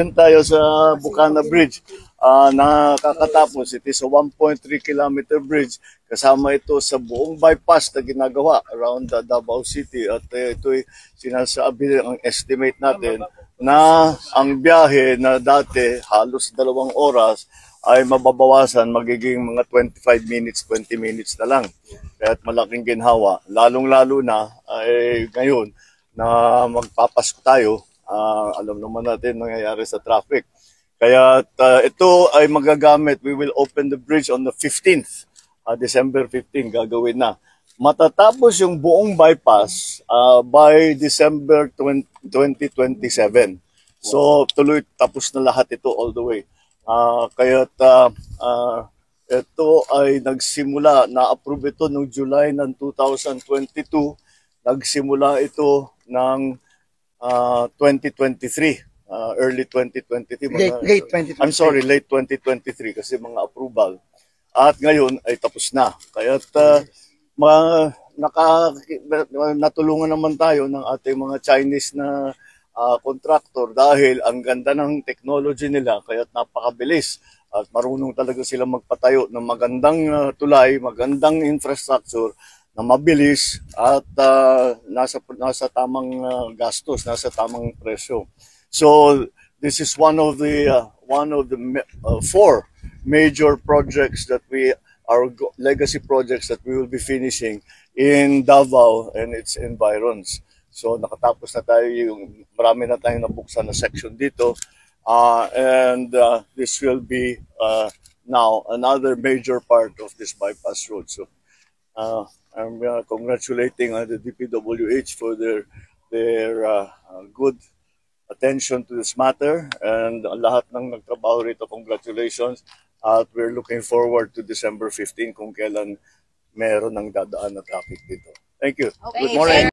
Ngayon tayo sa Bukana Bridge. Nakakatapos. It is a 1.3 kilometer bridge. Kasama ito sa buong bypass na ginagawa around Davao City. At ito'y sinasabi, ang estimate natin, na ang biyahe na dati halos 2 oras ay mababawasan, magiging mga 25 minutes, 20 minutes na lang. Kaya't malaking ginhawa. Lalong-lalo na ay ngayon na magpapasko tayo. Alam naman natin nangyayari sa traffic. Kaya ito ay magagamit. We will open the bridge on the 15th, December 15, gagawin na. Matatapos yung buong bypass by December 2027. So tuloy tapos na lahat ito all the way. Kaya ito ay nagsimula, na-approve ito noong July ng 2022. Nagsimula ito ng 2023, early 2023. Late 2023. I'm sorry, late 2023 kasi mga approval. At ngayon ay tapos na. Kaya natulungan naman tayo ng ating mga Chinese na contractor dahil ang ganda ng technology nila kaya napakabilis at marunong talaga sila magpatayo ng magandang tulay, magandang infrastructure na mabilis at nasa tamang gastos, nasa tamang presyo. So this is one of the 4 major projects that our legacy projects that we will be finishing in Davao and its environs. So nakatapos na tayo, marami na tayong nabuksan na section dito. And this will be now another major part of this bypass road. So I'm congratulating the DPWH for their good attention to this matter, and lahat ng nagtrabaho rito, congratulations. At we're looking forward to December 15 kung kailan meron ng dadaan na traffic dito. Thank you. Okay, Good morning.